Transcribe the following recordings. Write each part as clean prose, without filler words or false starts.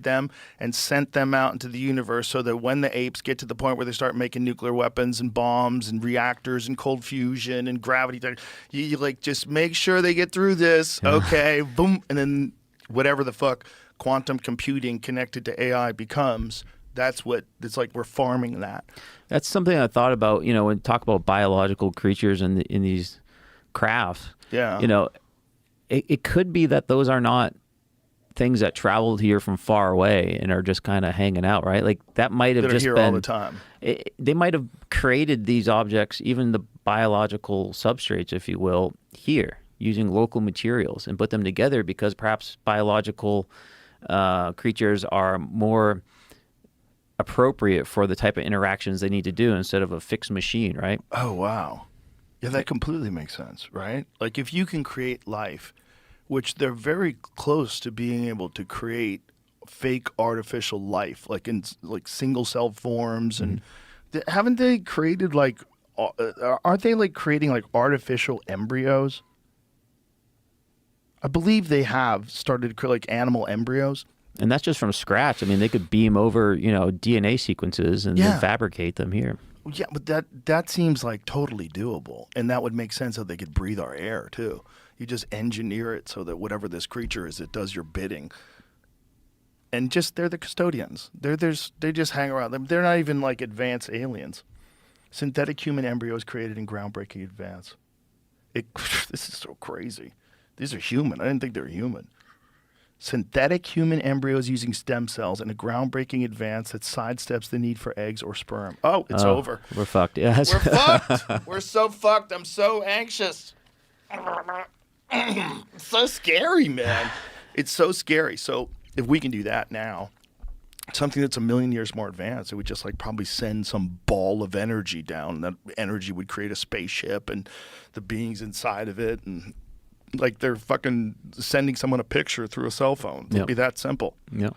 them and sent them out into the universe so that when the apes get to the point where they start making nuclear weapons and bombs and reactors and cold fusion and gravity, you like just make sure they get through this. Okay, boom. And then whatever the fuck quantum computing connected to AI becomes, that's what it's like. We're farming that. That's something I thought about, when we talk about biological creatures in these crafts. Yeah. It could be that those are not things that traveled here from far away and are just kind of hanging out, right? Like that might have just here been all the time. They might have created these objects, even the biological substrates, if you will, here using local materials and put them together because perhaps biological creatures are more appropriate for the type of interactions they need to do instead of a fixed machine, right? Oh, wow. Yeah, that completely makes sense, right? Like if you can create life, which they're very close to being able to create fake artificial life, like in like single cell forms, and haven't they created like, aren't they like creating like artificial embryos? I believe they have started to create like animal embryos. And that's just from scratch. I mean, they could beam over, DNA sequences and then fabricate them here. Yeah, but that seems like totally doable, and that would make sense that they could breathe our air too. You just engineer it so that whatever this creature is, it does your bidding. And they're the custodians. They just hang around. They're not even like advanced aliens. Synthetic human embryos created in groundbreaking advance. This is so crazy. These are human. I didn't think they were human. Synthetic human embryos using stem cells in a groundbreaking advance that sidesteps the need for eggs or sperm. Oh, it's over. We're fucked. Yeah, we're fucked. We're so fucked. I'm so anxious. It's so scary, man. It's so scary. So if we can do that now, something that's a million years more advanced, it would just like probably send some ball of energy down. And that energy would create a spaceship and the beings inside of it, and like they're fucking sending someone a picture through a cell phone. It'd be that simple. Yeah.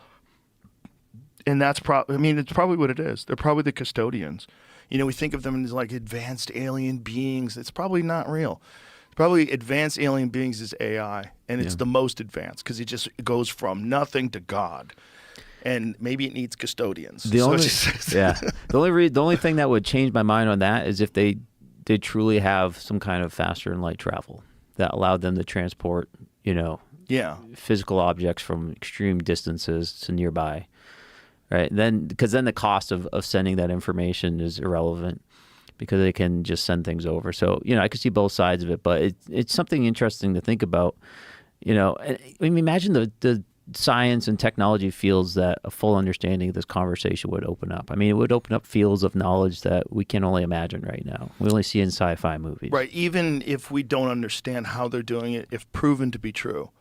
And that's it's probably what it is. They're probably the custodians. We think of them as like advanced alien beings. It's probably not real. Probably advanced alien beings is AI, and it's the most advanced because it goes from nothing to God. And maybe it needs custodians. The only thing that would change my mind on that is if they did truly have some kind of faster than light travel that allowed them to transport, physical objects from extreme distances to nearby, right? Because then the cost of sending that information is irrelevant because they can just send things over. So, I could see both sides of it, but it's something interesting to think about, I mean, imagine the science and technology fields that a full understanding of this conversation would open up. I mean, it would open up fields of knowledge that we can only imagine right now. We only see in sci-fi movies. Right. Even if we don't understand how they're doing it, if proven to be true,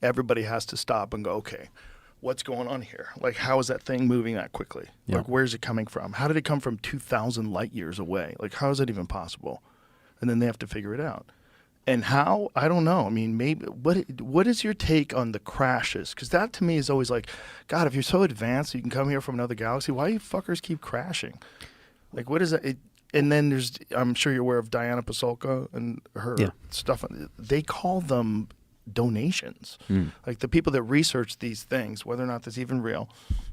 everybody has to stop and go, okay, what's going on here? Like, how is that thing moving that quickly? Yeah. Like, where's it coming from? How did it come from 2,000 light years away? Like, how is it even possible? And then they have to figure it out. And how? I don't know. I mean, maybe what is your take on the crashes? Because that to me is always like, God, if you're so advanced, you can come here from another galaxy. Why do you fuckers keep crashing? Like, what is that? And then I'm sure you're aware of Diana Pasulka and her stuff. They call them donations. Like the people that research these things, whether or not that's even real,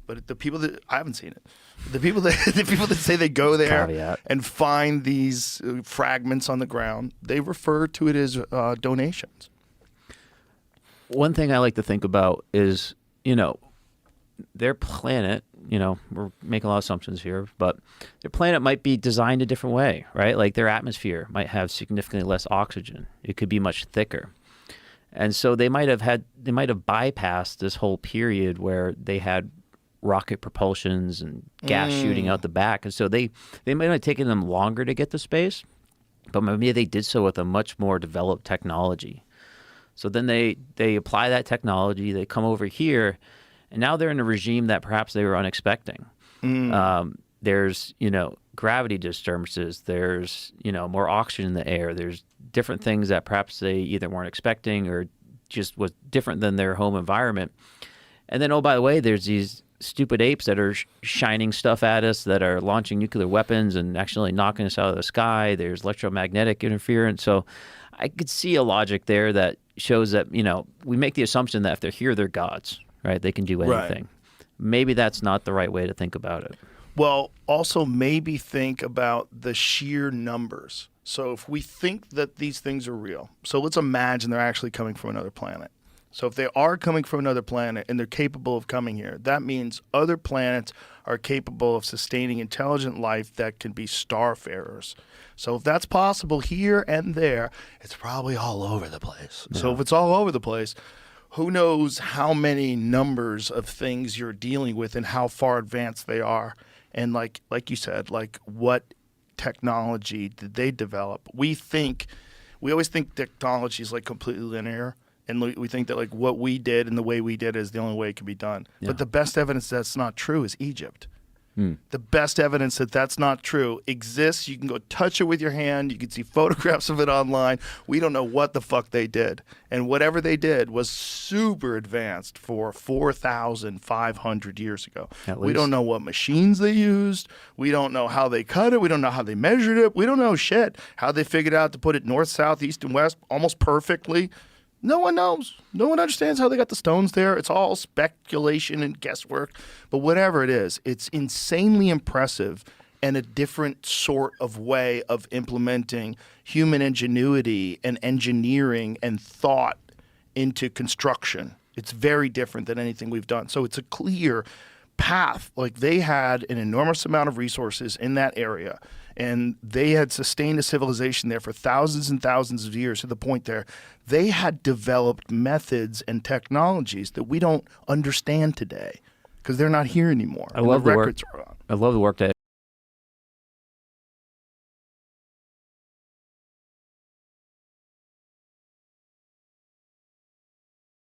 but the people that I haven't seen it, the people that say they go there and find these fragments on the ground, they refer to it as donations. One thing I like to think about is, their planet, we're making a lot of assumptions here, but their planet might be designed a different way, right? Like their atmosphere might have significantly less oxygen. It could be much thicker. And so they might have bypassed this whole period where they had rocket propulsions and gas shooting out the back. And so they might have taken them longer to get to space, but maybe they did so with a much more developed technology. So then they apply that technology, they come over here, and now they're in a regime that perhaps they were unexpecting. There's, gravity disturbances, there's, more oxygen in the air, there's different things that perhaps they either weren't expecting or just was different than their home environment. And then, oh, by the way, there's these stupid apes that are shining stuff at us, that are launching nuclear weapons and actually knocking us out of the sky. There's electromagnetic interference. So I could see a logic there that shows that, we make the assumption that if they're here, they're gods, right? They can do anything. maybe that's not the right way to think about it. Well, also maybe think about the sheer numbers. So if we think that these things are real, so let's imagine they're actually coming from another planet. So if they are coming from another planet and they're capable of coming here, that means other planets are capable of sustaining intelligent life that can be starfarers. So if that's possible here and there, it's probably all over the place. Yeah. So if it's all over the place, who knows how many numbers of things you're dealing with and how far advanced they are. And like you said, like what technology did they develop? We always think technology is like completely linear. And we think that like what we did and the way we did is the only way it can be done. Yeah. But the best evidence that's not true is Egypt. The best evidence that that's not true exists. You can go touch it with your hand. You can see photographs of it online. We don't know what the fuck they did. And whatever they did was super advanced for 4,500 years ago. We don't know what machines they used. We don't know how they cut it. We don't know how they measured it. We don't know shit. How they figured out to put it north, south, east, and west almost perfectly. No one knows. No one understands how they got the stones there. It's all speculation and guesswork. But whatever it is, it's insanely impressive and a different sort of way of implementing human ingenuity and engineering and thought into construction. It's very different than anything we've done. So it's a clear path. Like they had an enormous amount of resources in that area. And they had sustained a civilization there for thousands and thousands of years to the point there they had developed methods and technologies that we don't understand today because they're not here anymore. I love the work that